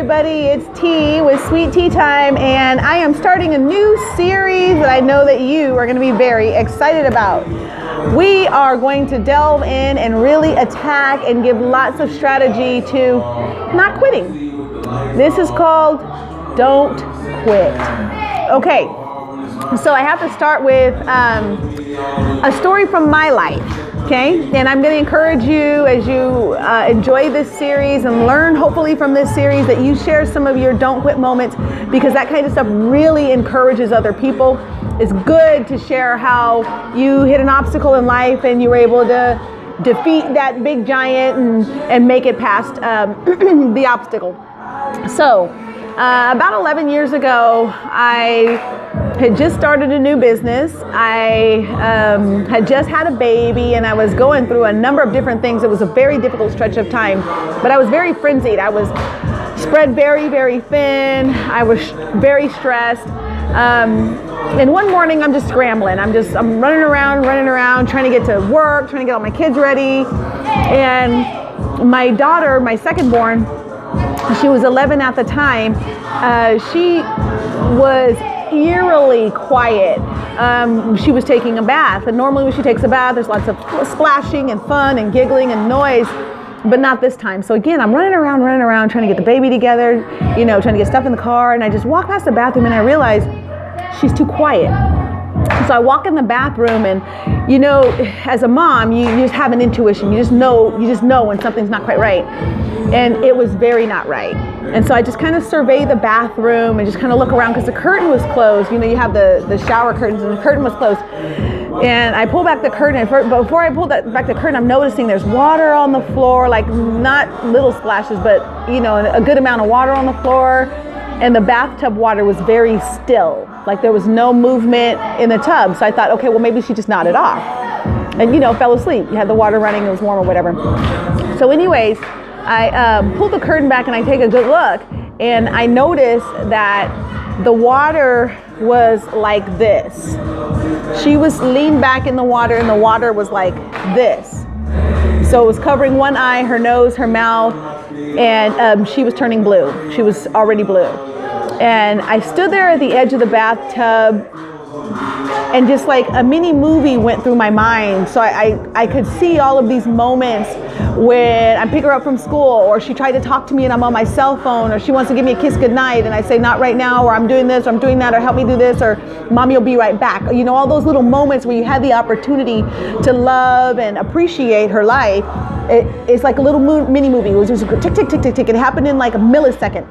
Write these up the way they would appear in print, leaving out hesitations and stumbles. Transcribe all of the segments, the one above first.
everybody, it's Tea with Sweet Tea Time, and I am starting a new series that I know that you are going to be very excited about. We are going to delve in and really attack and give lots of strategy to not quitting. This is called Don't Quit. Okay, so I have to start with a story from my life. Okay, and I'm going to encourage you as you enjoy this series and learn hopefully from this series that you share some of your don't quit moments, because that kind of stuff really encourages other people. It's good to share how you hit an obstacle in life and you were able to defeat that big giant and make it past the obstacle. So about 11 years ago, I had just started a new business. I had just had a baby, and I was going through a number of different things. It was a very difficult stretch of time, but I was very frenzied. I was spread very, very thin. I was very stressed. And one morning I'm just scrambling. I'm running around, trying to get to work, trying to get all my kids ready. And my daughter, my second born, she was 11 at the time. She was eerily quiet. She was taking a bath, and normally when she takes a bath, there's lots of splashing and fun and giggling and noise, but not this time. So again, I'm running around, trying to get the baby together, trying to get stuff in the car, and I just walk past the bathroom and I realize she's too quiet. So I walk in the bathroom, and as a mom, you just have an intuition. You just know when something's not quite right. And it was very not right. And so I just kind of survey the bathroom and just kind of look around, because the curtain was closed. You have the shower curtains, and the curtain was closed. And I pull back the curtain, and before I pull back the curtain, I'm noticing there's water on the floor, like not little splashes, but a good amount of water on the floor. And the bathtub water was very still, like there was no movement in the tub. So I thought, okay, well maybe she just nodded off and fell asleep. You had the water running, it was warm or whatever. So anyways, I pull the curtain back and I take a good look, and I notice that the water was like this. She was leaned back in the water, and the water was like this. So it was covering one eye, her nose, her mouth, and she was turning blue. She was already blue. And I stood there at the edge of the bathtub, and just like a mini movie went through my mind. So I could see all of these moments when I pick her up from school, or she tried to talk to me and I'm on my cell phone, or she wants to give me a kiss goodnight and I say, not right now, or I'm doing this, or I'm doing that, or help me do this, or mommy will be right back. All those little moments where you had the opportunity to love and appreciate her life. It's like a little mini movie. It was just tick, tick, tick, tick, tick. It happened in like a millisecond.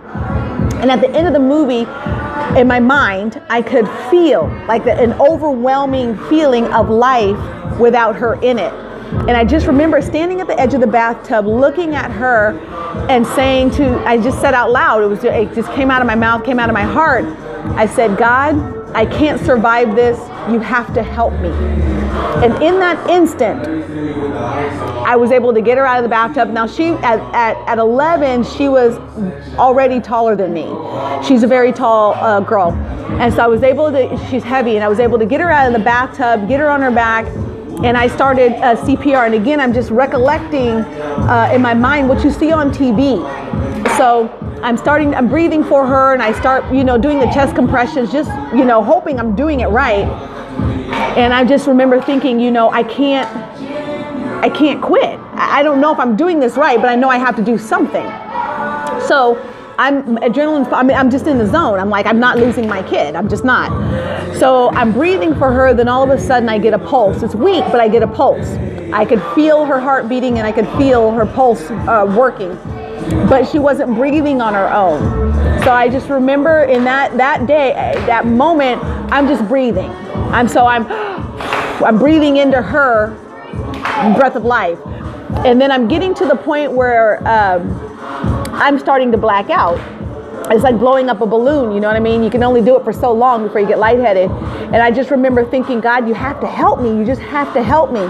And at the end of the movie, in my mind, I could feel like an overwhelming feeling of life without her in it. And I just remember standing at the edge of the bathtub, looking at her and saying I just said out loud, it just came out of my mouth, came out of my heart. I said, God, I can't survive this. You have to help me. And in that instant, I was able to get her out of the bathtub. Now she, at 11, she was already taller than me. She's a very tall girl. And so I was able to, she's heavy, and I was able to get her out of the bathtub, get her on her back, and I started CPR. And again, I'm just recollecting in my mind what you see on TV. So I'm breathing for her, and I start, doing the chest compressions, just, hoping I'm doing it right. And I just remember thinking, I can't quit. I don't know if I'm doing this right, but I know I have to do something. So I'm just in the zone. I'm like, I'm not losing my kid. I'm just not. So I'm breathing for her. Then all of a sudden I get a pulse. It's weak, but I get a pulse. I could feel her heart beating, and I could feel her pulse working. But she wasn't breathing on her own. So I just remember in that day, that moment, I'm just breathing. I'm breathing into her breath of life. And then I'm getting to the point where I'm starting to black out. It's like blowing up a balloon, you know what I mean? You can only do it for so long before you get lightheaded. And I just remember thinking, God, you have to help me. You just have to help me.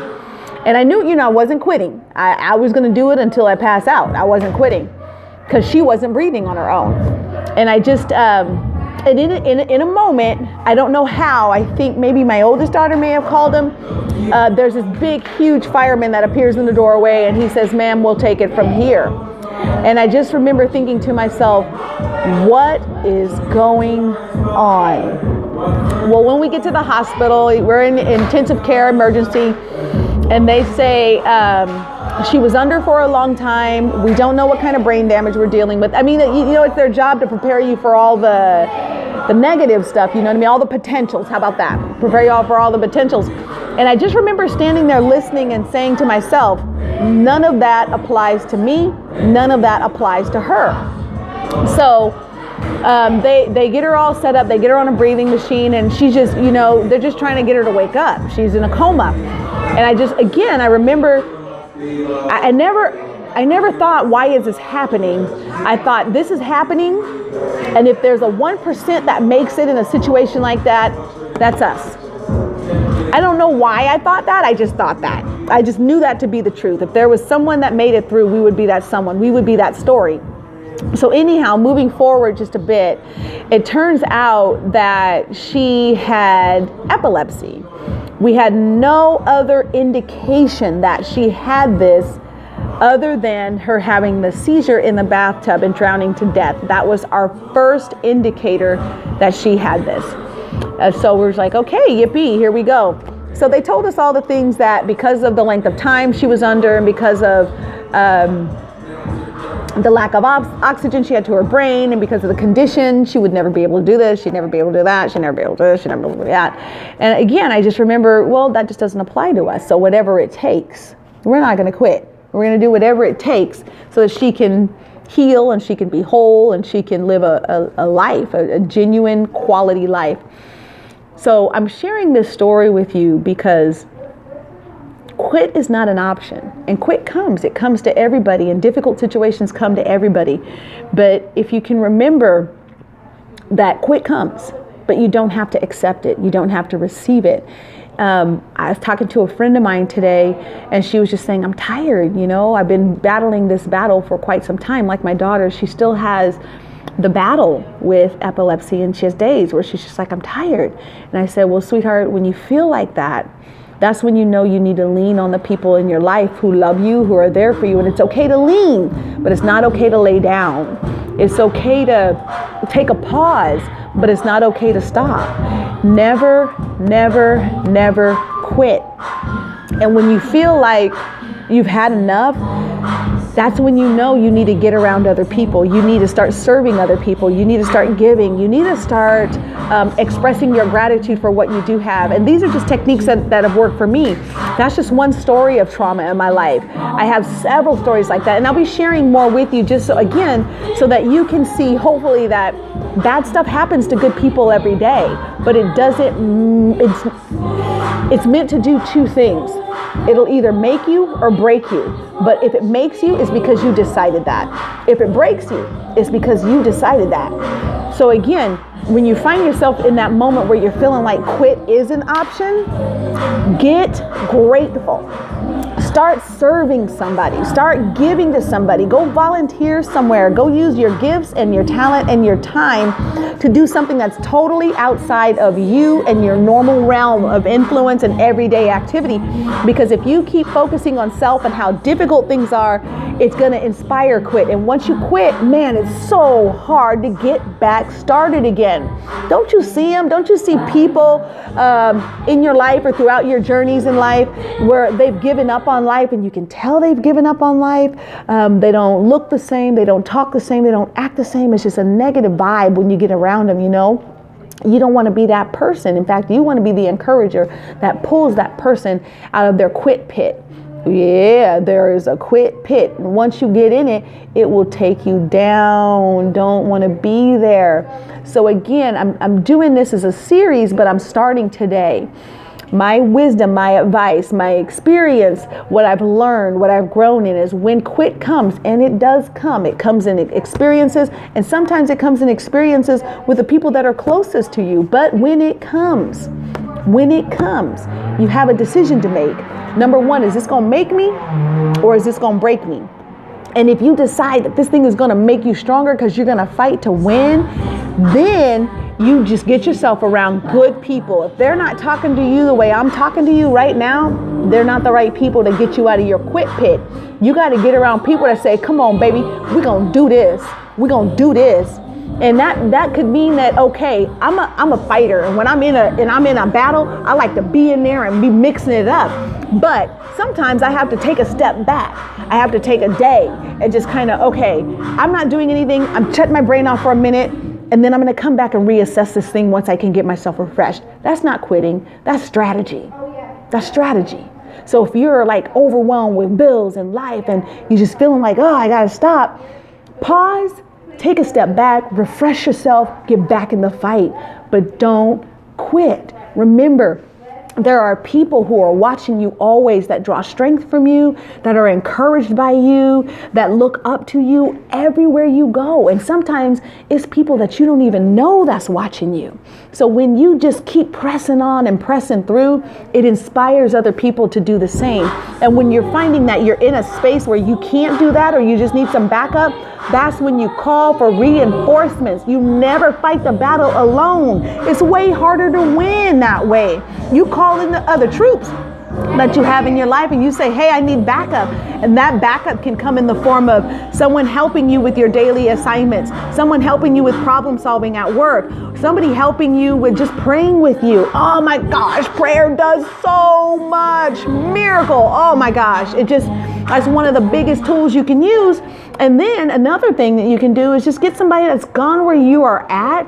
And I knew, I wasn't quitting. I was going to do it until I pass out. I wasn't quitting because she wasn't breathing on her own. And I just, and in a moment, I don't know how, I think maybe my oldest daughter may have called him. There's this big, huge fireman that appears in the doorway, and he says, ma'am, we'll take it from here. And I just remember thinking to myself, what is going on? Well, when we get to the hospital, we're in intensive care emergency, and they say she was under for a long time. We don't know what kind of brain damage we're dealing with. I mean, it's their job to prepare you for all the negative stuff, you know what I mean? All the potentials. How about that? Prepare you all for all the potentials. And I just remember standing there listening and saying to myself, none of that applies to me. None of that applies to her. So they get her all set up. They get her on a breathing machine, and she's just, they're just trying to get her to wake up. She's in a coma. And I remember, I never thought, why is this happening? I thought, this is happening, and if there's a 1% that makes it in a situation like that, that's us. I don't know why I thought that. I just thought that. I just knew that to be the truth. If there was someone that made it through, we would be that someone. We would be that story. So anyhow, moving forward just a bit, it turns out that she had epilepsy. We had no other indication that she had this other than her having the seizure in the bathtub and drowning to death. That was our first indicator that she had this. So we're like, okay, yippee, here we go. So they told us all the things that because of the length of time she was under and because of the lack of oxygen she had to her brain, and because of the condition, she would never be able to do this, she'd never be able to do that, she'd never be able to do this, she'd never be able to do that. And again, I just remember, well, that just doesn't apply to us. So whatever it takes, we're not going to quit. We're going to do whatever it takes so that she can heal and she can be whole and she can live a life, a genuine quality life. So I'm sharing this story with you because quit is not an option, and it comes to everybody, and difficult situations come to everybody. But if you can remember that quit comes, but you don't have to accept it. You don't have to receive it. I was talking to a friend of mine today, and she was just saying, I'm tired. I've been battling this battle for quite some time. Like my daughter, she still has the battle with epilepsy, and she has days where she's just like, I'm tired. And I said, well, sweetheart, when you feel like that, that's when you know you need to lean on the people in your life who love you, who are there for you. And it's okay to lean, but it's not okay to lay down. It's okay to take a pause, but it's not okay to stop. Never, never, never quit. And when you feel like you've had enough, that's when you know you need to get around other people. You need to start serving other people. You need to start giving. You need to start expressing your gratitude for what you do have. And these are just techniques that have worked for me. That's just one story of trauma in my life. I have several stories like that, and I'll be sharing more with you just so that you can see, hopefully, that bad stuff happens to good people every day, but it doesn't, it's meant to do two things. It'll either make you or break you. But if it makes you, it's because you decided that. If it breaks you, it's because you decided that. So again, when you find yourself in that moment where you're feeling like quit is an option, get grateful. Start serving somebody. Start giving to somebody. Go volunteer somewhere. Go use your gifts and your talent and your time to do something that's totally outside of you and your normal realm of influence and everyday activity. Because if you keep focusing on self and how difficult things are, it's going to inspire quit. And once you quit, man, it's so hard to get back started again. Don't you see them? Don't you see people in your life or throughout your journeys in life where they've given up on life, and you can tell they've given up on life? They don't look the same. They don't talk the same. They don't act the same. It's just a negative vibe when you get around them, You don't want to be that person. In fact, you want to be the encourager that pulls that person out of their quit pit. Yeah, there is a quit pit. And once you get in it, it will take you down. Don't want to be there. So again, I'm doing this as a series, but I'm starting today. My wisdom, my advice, my experience, what I've learned, what I've grown in is when quit comes, and it does come. It comes in experiences, and sometimes it comes in experiences with the people that are closest to you. But when it comes, you have a decision to make. Number one, is this going to make me or is this going to break me? And if you decide that this thing is going to make you stronger because you're going to fight to win, then you just get yourself around good people. If they're not talking to you the way I'm talking to you right now, they're not the right people to get you out of your quit pit. You got to get around people that say, come on, baby, we're going to do this. We're going to do this. And that could mean that, okay, I'm a fighter. And when I'm in a battle, I like to be in there and be mixing it up. But sometimes I have to take a step back. I have to take a day and just kind of, okay, I'm not doing anything. I'm shutting my brain off for a minute. And then I'm going to come back and reassess this thing once I can get myself refreshed. That's not quitting. That's strategy. That's strategy. So if you're like overwhelmed with bills and life and you're just feeling like, oh, I got to stop, pause, take a step back, refresh yourself, get back in the fight, but don't quit. Remember, there are people who are watching you always that draw strength from you, that are encouraged by you, that look up to you everywhere you go. And sometimes it's people that you don't even know that's watching you. So when you just keep pressing on and pressing through, it inspires other people to do the same. And when you're finding that you're in a space where you can't do that or you just need some backup, that's when you call for reinforcements. You never fight the battle alone. It's way harder to win that way. You call in the other troops that you have in your life and you say, hey, I need backup. And that backup can come in the form of someone helping you with your daily assignments, someone helping you with problem solving at work, somebody helping you with just praying with you. Oh my gosh, prayer does so much. Miracle. Oh my gosh. That's one of the biggest tools you can use. And then another thing that you can do is just get somebody that's gone where you are at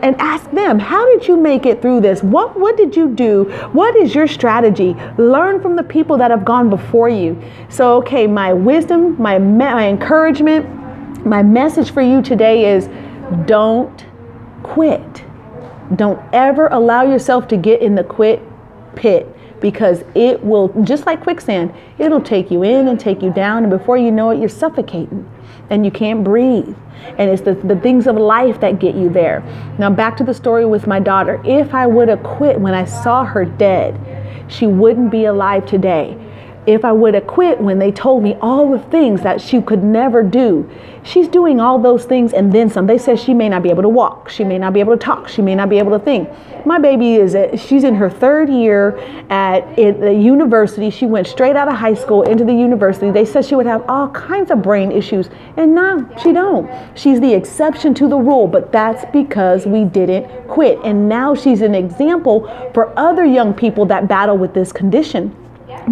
and ask them, how did you make it through this? What did you do? What is your strategy? Learn from the people that have gone before you. So, okay, my wisdom, my encouragement, my message for you today is don't quit. Don't ever allow yourself to get in the quit pit, because it will, just like quicksand, it'll take you in and take you down. And before you know it, you're suffocating and you can't breathe. And it's the things of life that get you there. Now back to the story with my daughter. If I would have quit when I saw her dead, she wouldn't be alive today. If I would have quit when they told me all the things that she could never do, she's doing all those things and then some. They said she may not be able to walk. She may not be able to talk. She may not be able to think. My baby she's in her third year at the university. She went straight out of high school into the university. They said she would have all kinds of brain issues. And no, she don't. She's the exception to the rule, but that's because we didn't quit. And now she's an example for other young people that battle with this condition,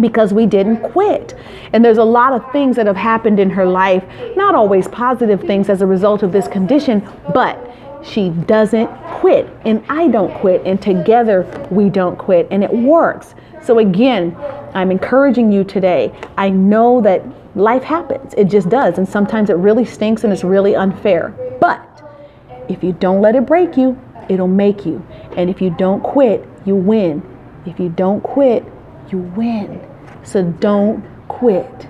because we didn't quit. And there's a lot of things that have happened in her life, not always positive things as a result of this condition, but she doesn't quit and I don't quit, and together we don't quit, and it works. So again, I'm encouraging you today. I know that life happens. It just does. And sometimes it really stinks and it's really unfair. But if you don't let it break you, it'll make you. And if you don't quit, you win. If you don't quit, you win. So don't quit.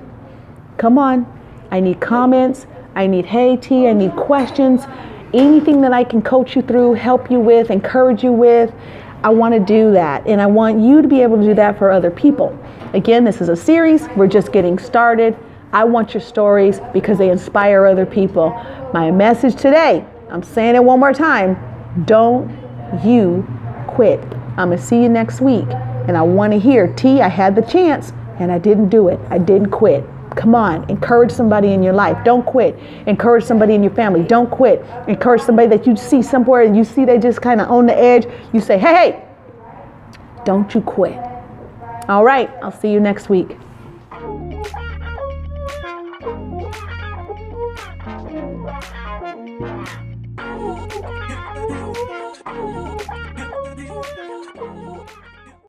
Come on. I need comments. I need hey T. I need questions. Anything that I can coach you through, help you with, encourage you with. I want to do that. And I want you to be able to do that for other people. Again, this is a series. We're just getting started. I want your stories because they inspire other people. My message today, I'm saying it one more time. Don't you quit. I'm going to see you next week. And I want to hear, T, I had the chance and I didn't do it. I didn't quit. Come on, encourage somebody in your life. Don't quit. Encourage somebody in your family. Don't quit. Encourage somebody that you see somewhere and you see they just kind of on the edge. You say, hey, don't you quit. All right, I'll see you next week.